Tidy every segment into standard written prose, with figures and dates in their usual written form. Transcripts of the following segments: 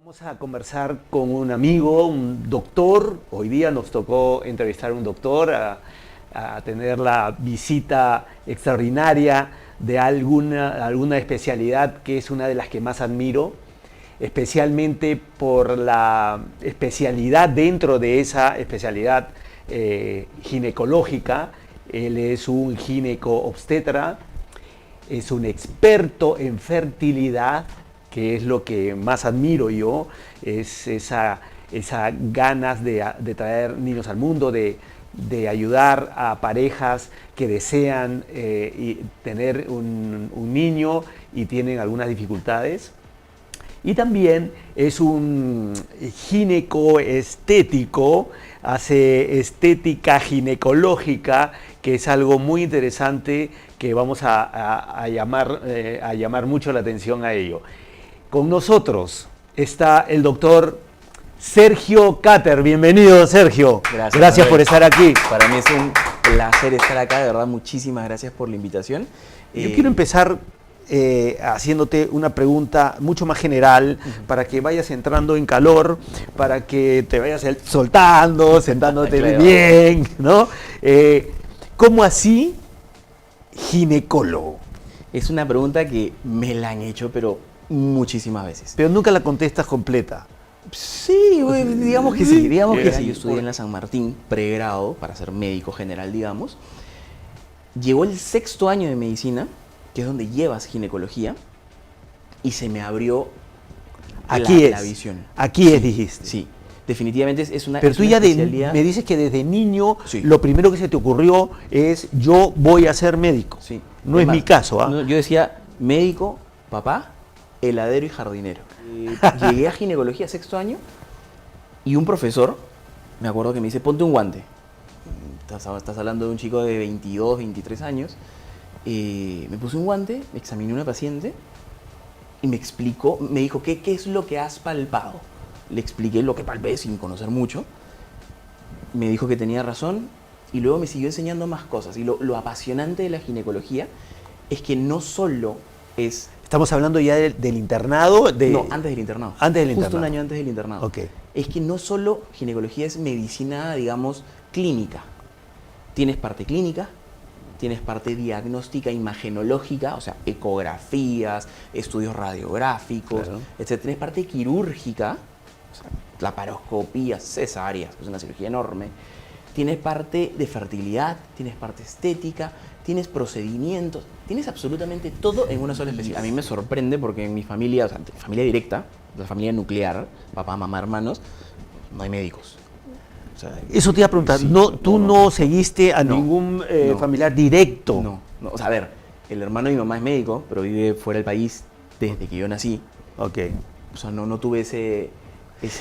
Vamos a conversar con un amigo, un doctor. Hoy día nos tocó entrevistar a un doctor, a tener la visita extraordinaria de alguna especialidad que es una de las que más admiro, especialmente por la especialidad dentro de esa especialidad ginecológica. Él es un gineco-obstetra, es un experto en fertilidad, que es lo que más admiro yo, es esa ganas de traer niños al mundo, de ayudar a parejas que desean tener un niño y tienen algunas dificultades. Y también es un ginecoestético, hace estética ginecológica, que es algo muy interesante que vamos a llamar mucho la atención a ello. Con nosotros está el doctor Sergio Cater. Bienvenido, Sergio. Gracias por estar aquí. Para mí es un placer estar acá, de verdad, muchísimas gracias por la invitación. Yo quiero empezar haciéndote una pregunta mucho más general, para que vayas entrando en calor, para que te vayas soltando, sentándote claro. Bien, ¿no? ¿Cómo así ginecólogo? Es una pregunta que me la han hecho, pero muchísimas veces. Pero nunca la contestas completa. Sí, digamos que sí, digamos que sí. Yo estudié en la San Martín, pregrado, para ser médico general, digamos. Llegó el 6º año de medicina, que es donde llevas ginecología, y se me abrió la visión. Aquí es, dijiste. Sí, definitivamente es una Pero tú ya me dices que desde niño, sí, lo primero que se te ocurrió es: yo voy a ser médico. Sí. No es mi caso, ¿ah? No, yo decía médico, papá, heladero y jardinero. Llegué a ginecología 6º año y un profesor, me acuerdo que me dice: ponte un guante. Estás hablando de un chico de 22, 23 años. Me puse un guante, examiné a una paciente y me explicó, me dijo: ¿qué es lo que has palpado? Le expliqué lo que palpé sin conocer mucho. Me dijo que tenía razón y luego me siguió enseñando más cosas. Y lo apasionante de la ginecología es que no solo es... Estamos hablando ya del internado. No, antes del internado. Antes del internado. Justo un año antes del internado. Okay. Es que no solo ginecología es medicina, digamos, clínica. Tienes parte clínica, tienes parte diagnóstica, imagenológica, o sea, ecografías, estudios radiográficos, claro, etc. Tienes parte quirúrgica, o sea, laparoscopías, cesáreas, es una cirugía enorme. Tienes parte de fertilidad, tienes parte estética, tienes procedimientos, tienes absolutamente todo en una sola especialidad. A mí me sorprende porque en mi familia, o sea, familia directa, la familia nuclear, papá, mamá, hermanos, no hay médicos. O sea, eso te iba a preguntar, sí, tú no seguiste a ningún familiar directo. No, o sea, a ver, el hermano de mi mamá es médico, pero vive fuera del país desde que yo nací. Ok. O sea, no tuve ese...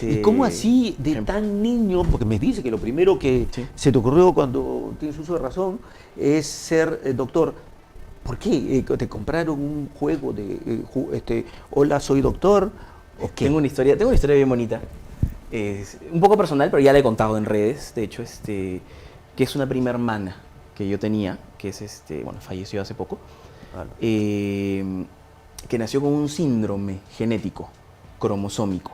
¿Y cómo así, de tan niño? Porque me dice que lo primero que se te ocurrió cuando tienes uso de razón es ser doctor. ¿Por qué? ¿Te compraron un juego de hola, soy doctor? ¿O qué? Tengo una historia bien bonita. Es un poco personal, pero ya la he contado en redes. De hecho, que es una prima hermana que yo tenía, que es bueno, falleció hace poco, que nació con un síndrome genético cromosómico.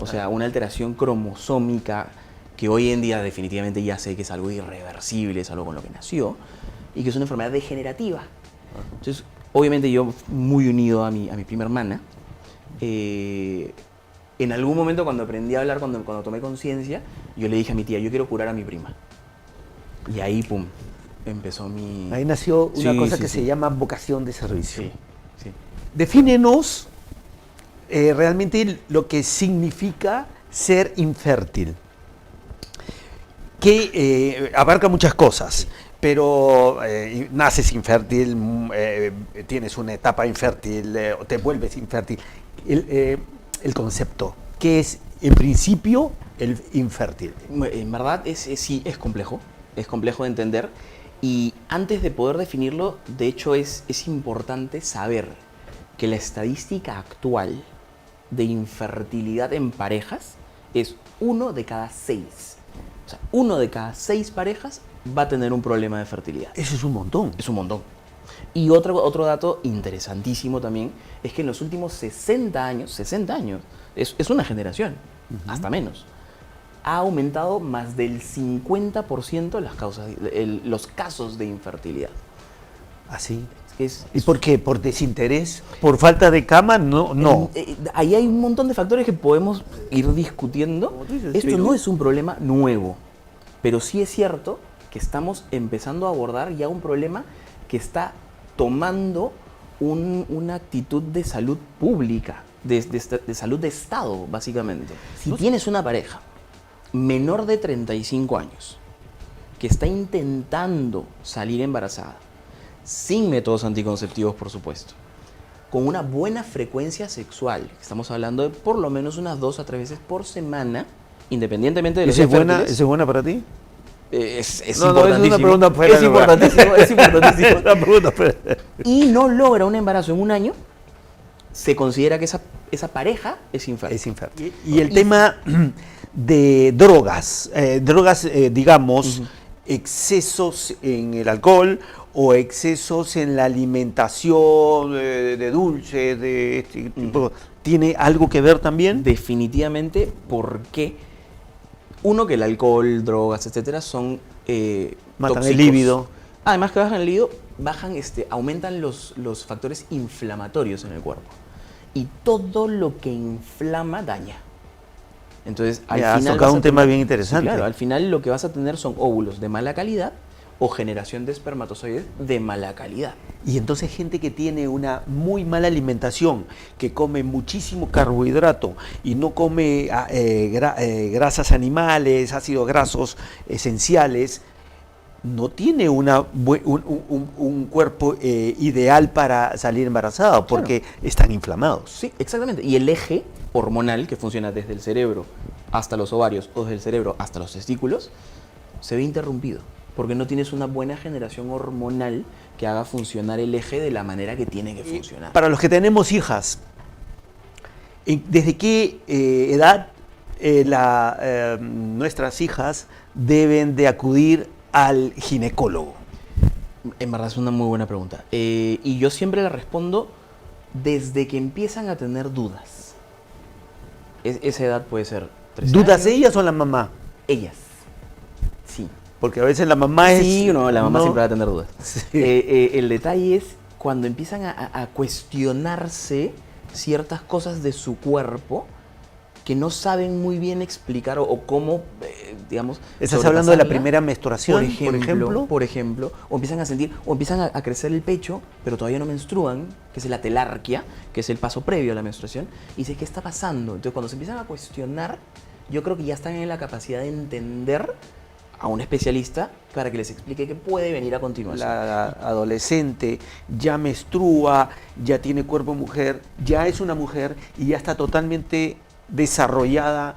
O sea, una alteración cromosómica que hoy en día definitivamente ya sé que es algo irreversible, es algo con lo que nació, y que es una enfermedad degenerativa. Entonces, obviamente yo muy unido a mi prima hermana, en algún momento cuando aprendí a hablar, cuando tomé conciencia, yo le dije a mi tía: yo quiero curar a mi prima. Y ahí, pum, empezó mi... Ahí nació una cosa que se llama vocación de servicio. Sí. Defínenos realmente lo que significa ser infértil, que abarca muchas cosas, pero naces infértil, tienes una etapa infértil, te vuelves infértil. El concepto, ¿qué es en principio el infértil? En verdad sí, es complejo de entender, y antes de poder definirlo, de hecho es importante saber que la estadística actual de infertilidad en parejas es 1 de cada 6. O sea, 1 de cada 6 parejas va a tener un problema de fertilidad. Eso es un montón. Es un montón. Y otro dato interesantísimo también es que en los últimos 60 años, es una generación, hasta menos, ha aumentado más del 50% los casos de infertilidad. ¿Así? Es, ¿Y por qué? ¿Por desinterés? ¿Por falta de cama? No, no. Ahí hay un montón de factores que podemos ir discutiendo. Como tú dices, Esto sí, no es un problema nuevo, pero sí es cierto que estamos empezando a abordar ya un problema que está tomando una actitud de salud pública, de salud de Estado, básicamente. Si tienes una pareja menor de 35 años que está intentando salir embarazada, sin métodos anticonceptivos, por supuesto, con una buena frecuencia sexual, estamos hablando de por lo menos unas 2 a 3 veces por semana, independientemente de los días fértiles. ¿Esa es buena para ti? Es No, importantísimo. es una pregunta fuera es de lugar. importantísimo, es importantísimo. Una pregunta fuera. Y no logra un embarazo en un año, se considera que esa pareja es infértil. Es infértil. Y el tema de drogas, digamos, excesos en el alcohol o excesos en la alimentación de dulces, de este tipo, ¿tiene algo que ver también? Definitivamente, porque uno, que el alcohol, drogas, etcétera, son Matan tóxicos. el líbido. Además que bajan el líbido, aumentan los factores inflamatorios en el cuerpo. Y todo lo que inflama daña. Entonces, al Ya, has final tocado vas a un tema tener- bien sí, interesante. claro, al final lo que vas a tener son óvulos de mala calidad o generación de espermatozoides de mala calidad. Y entonces gente que tiene una muy mala alimentación, que come muchísimo carbohidrato y no come grasas animales, ácidos grasos esenciales, no tiene un cuerpo ideal para salir embarazado porque están inflamados. Sí, exactamente. Y el eje hormonal que funciona desde el cerebro hasta los ovarios o desde el cerebro hasta los testículos se ve interrumpido porque no tienes una buena generación hormonal que haga funcionar el eje de la manera que tiene que funcionar. Para los que tenemos hijas, ¿desde qué edad nuestras hijas deben de acudir al ginecólogo? En verdad es una muy buena pregunta. Y yo siempre la respondo desde que empiezan a tener dudas. Esa edad puede ser 3 ¿Dudas años. ellas o la mamá? Ellas. Sí. Porque a veces la mamá es... Sí, no, la mamá no. siempre va a tener dudas. Sí. El detalle es cuando empiezan a cuestionarse ciertas cosas de su cuerpo que no saben muy bien explicar o cómo, digamos... ¿Estás hablando de la sobrepasarla. primera menstruación, Por ejemplo, o empiezan a sentir, o empiezan a crecer el pecho, pero todavía no menstruan, que es la telarquia, que es el paso previo a la menstruación, y dice, ¿qué está pasando? Entonces, cuando se empiezan a cuestionar, yo creo que ya están en la capacidad de entender a un especialista para que les explique qué puede venir a continuación. La adolescente ya menstrua, ya tiene cuerpo de mujer, ya es una mujer y ya está totalmente desarrollada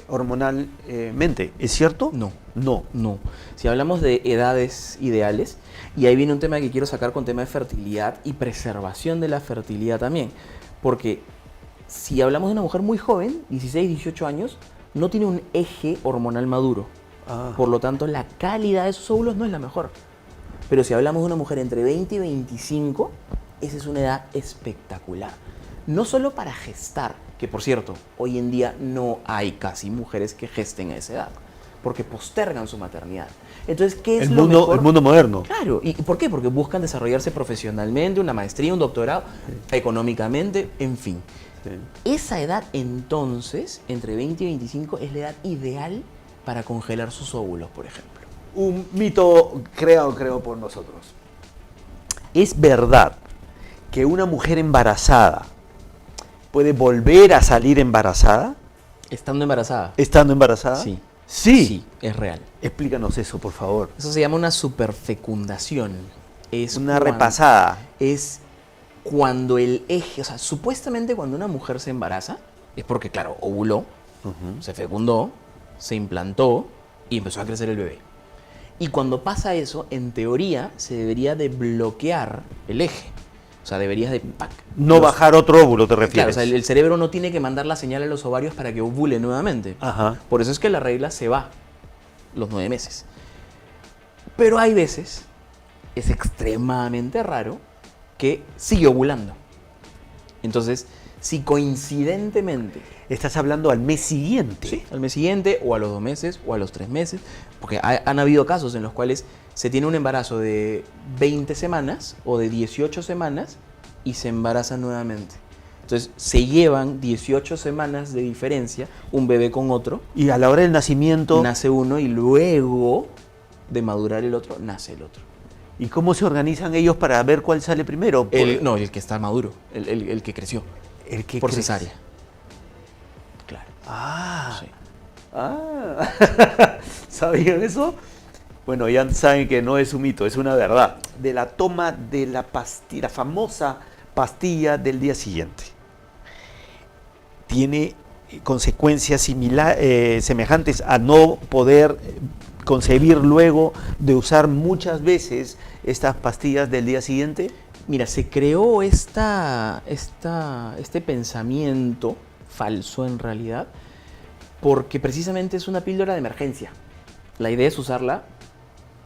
hormonalmente. ¿Es cierto? No. No. No. Si hablamos de edades ideales, y ahí viene un tema que quiero sacar con tema de fertilidad y preservación de la fertilidad también. Porque si hablamos de una mujer muy joven, 16, 18 años, no tiene un eje hormonal maduro. Por lo tanto, la calidad de sus óvulos no es la mejor. Pero si hablamos de una mujer entre 20 y 25, esa es una edad espectacular. No solo para gestar, que por cierto, hoy en día no hay casi mujeres que gesten a esa edad, porque postergan su maternidad. Entonces, ¿qué es lo mejor? El mundo moderno. Claro, ¿y por qué? Porque buscan desarrollarse profesionalmente, una maestría, un doctorado, económicamente, en fin. Sí. Esa edad entonces, entre 20 y 25, es la edad ideal para congelar sus óvulos, por ejemplo. Un mito creado por nosotros. ¿Es verdad que una mujer embarazada puede volver a salir embarazada ¿Estando embarazada? estando embarazada? Sí. Sí. Sí, es real. Explícanos eso, por favor. Eso se llama una superfecundación. Es Una cuan- repasada. Es cuando el eje, o sea, supuestamente cuando una mujer se embaraza, es porque, claro, ovuló, se fecundó, se implantó y empezó a crecer el bebé. Y cuando pasa eso, en teoría, se debería de bloquear el eje. O sea, deberías de... No bajar otro óvulo, ¿te refieres? Claro, o sea, el cerebro no tiene que mandar la señal a los ovarios para que ovule nuevamente. Ajá. Por eso es que la regla se va los 9 meses. Pero hay veces es extremadamente raro que sigue ovulando. Entonces, si coincidentemente... Estás hablando al mes siguiente. Sí, al mes siguiente, o a los 2 meses, o a los 3 meses, porque han habido casos en los cuales se tiene un embarazo de 20 semanas o de 18 semanas y se embaraza nuevamente. Entonces, se llevan 18 semanas de diferencia un bebé con otro. Y a la hora del nacimiento... Nace uno y luego de madurar el otro, nace el otro. ¿Y cómo se organizan ellos para ver cuál sale primero? No, el que está maduro, el que creció. El que por crece. cesárea. Claro. Ah. Sí. Ah. ¿Sabían eso? Bueno, ya saben que no es un mito, es una verdad. De la toma de la pastilla, la famosa pastilla del día siguiente. Tiene consecuencias semejantes a no poder concebir luego de usar muchas veces estas pastillas del día siguiente. Mira, se creó este pensamiento falso en realidad porque precisamente es una píldora de emergencia. La idea es usarla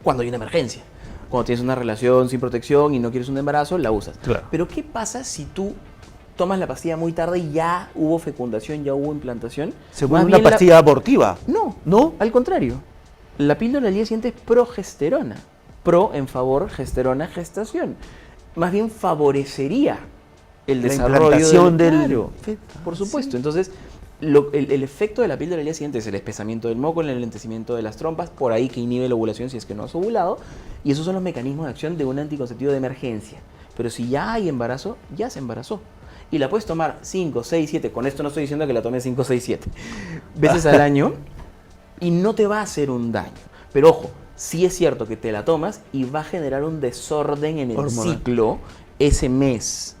cuando hay una emergencia. Cuando tienes una relación sin protección y no quieres un embarazo, la usas. Claro. Pero ¿qué pasa si tú tomas la pastilla muy tarde y ya hubo fecundación, ya hubo implantación? ¿Se vuelve una pastilla abortiva? No, ¿no? Al contrario. La píldora del día siguiente es progesterona. Pro en favor, gesterona, gestación. Más bien favorecería el La desarrollo implantación del Claro, feto. por supuesto. Sí. Entonces, el efecto de la píldora del día siguiente es el espesamiento del moco, el enlentecimiento de las trompas, por ahí que inhibe la ovulación si es que no has ovulado. Y esos son los mecanismos de acción de un anticonceptivo de emergencia. Pero si ya hay embarazo, ya se embarazó. Y la puedes tomar 5, 6, 7. Con esto no estoy diciendo que la tomes 5, 6, 7 veces al año y no te va a hacer un daño. Pero ojo, sí es cierto que te la tomas y va a generar un desorden en el hormonal. ciclo ese mes.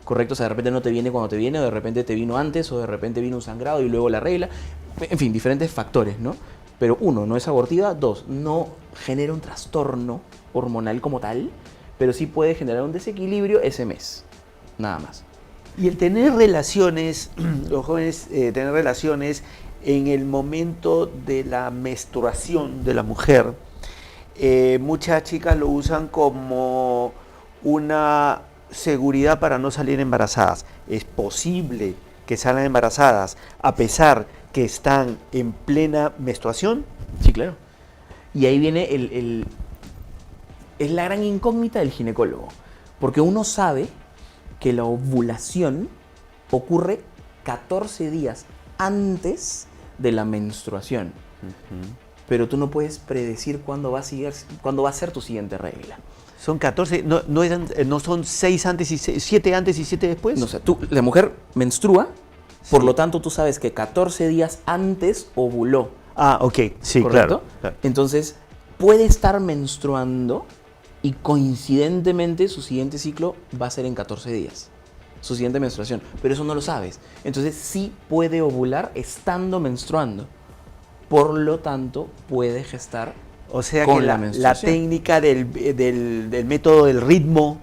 ¿Correcto? O sea, de repente no te viene cuando te viene, o de repente te vino antes, o de repente vino un sangrado y luego la regla. En fin, diferentes factores, ¿no? Pero 1, no es abortiva. 2, no genera un trastorno hormonal como tal, pero sí puede generar un desequilibrio ese mes. Nada más. Y el tener relaciones, los jóvenes tener relaciones en el momento de la menstruación de la mujer, muchas chicas lo usan como una seguridad para no salir embarazadas. Es posible que salgan embarazadas a pesar que están en plena menstruación. Sí, claro. Y ahí viene es la gran incógnita del ginecólogo, porque uno sabe que la ovulación ocurre 14 días antes de la menstruación. Pero tú no puedes predecir cuándo va a ser tu siguiente regla. Son 14, no son 6 antes y 7 antes y 7 después. No, o sea, la mujer menstrua, por lo tanto tú sabes que 14 días antes ovuló. Ah, ok, sí, ¿correcto? claro. Entonces, puede estar menstruando y coincidentemente su siguiente ciclo va a ser en 14 días. Su siguiente menstruación. Pero eso no lo sabes. Entonces, sí puede ovular estando menstruando. Por lo tanto, puede gestar. O sea con que la la menstruación. técnica del método del ritmo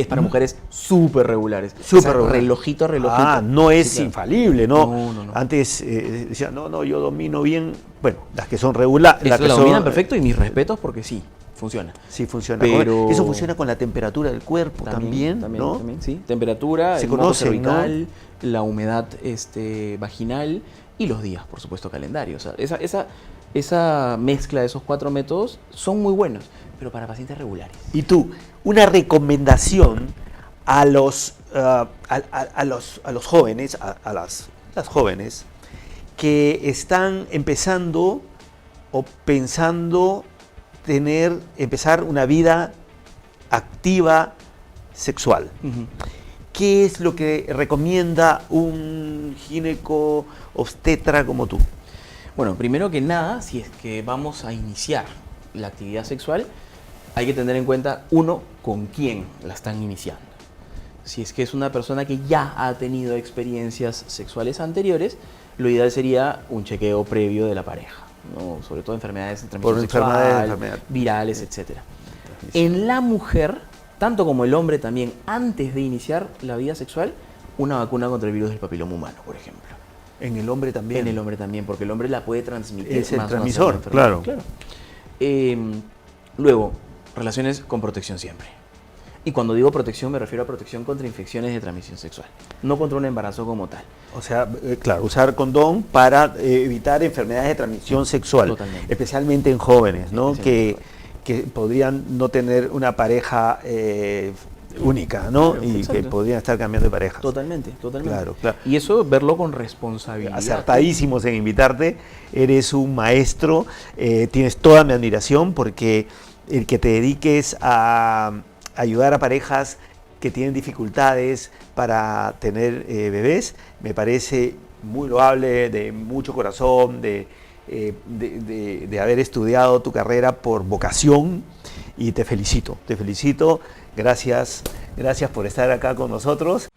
Es para mujeres súper regulares. Súper O sea, regular. relojito. Ah, no es Sí, claro. infalible, ¿no? No. Antes decían, no, yo domino bien. Bueno, las que son regulares. Esto lo dominan perfecto y mis respetos porque sí, funciona. Sí, funciona. Pero- Eso funciona con la temperatura del cuerpo también, ¿no? También, sí. Temperatura, Se el moco conocen, cervical, la humedad vaginal y los días, por supuesto, calendario. O sea, esa mezcla de esos 4 métodos son muy buenos, pero para pacientes regulares. Y tú, una recomendación a los jóvenes, a las jóvenes que están empezando o pensando empezar una vida activa sexual. ¿Qué es lo que recomienda un gineco obstetra como tú? Bueno, primero que nada, si es que vamos a iniciar la actividad sexual, hay que tener en cuenta, 1, con quién la están iniciando. Si es que es una persona que ya ha tenido experiencias sexuales anteriores, lo ideal sería un chequeo previo de la pareja, ¿no? Sobre todo enfermedades de transmisión sexual, virales, etc. En la mujer, tanto como el hombre también, antes de iniciar la vida sexual, una vacuna contra el virus del papiloma humano, por ejemplo. En el hombre también. En el hombre también, porque el hombre la puede transmitir. Es el más no transmisor, hacer la enfermedad. claro. Luego, Relaciones con protección siempre. Y cuando digo protección me refiero a protección contra infecciones de transmisión sexual, no contra un embarazo como tal. O sea, claro, usar condón para evitar enfermedades de transmisión sexual, Totalmente. especialmente en jóvenes, ¿no? Especialmente Que podrían no tener una pareja única, ¿no? Y Exacto. que podrían estar cambiando de parejas. Totalmente. Claro, claro. Y eso verlo con responsabilidad. Acertadísimos en invitarte, eres un maestro, tienes toda mi admiración porque el que te dediques a ayudar a parejas que tienen dificultades para tener bebés, me parece muy loable, de mucho corazón, de haber estudiado tu carrera por vocación y te felicito, gracias por estar acá con nosotros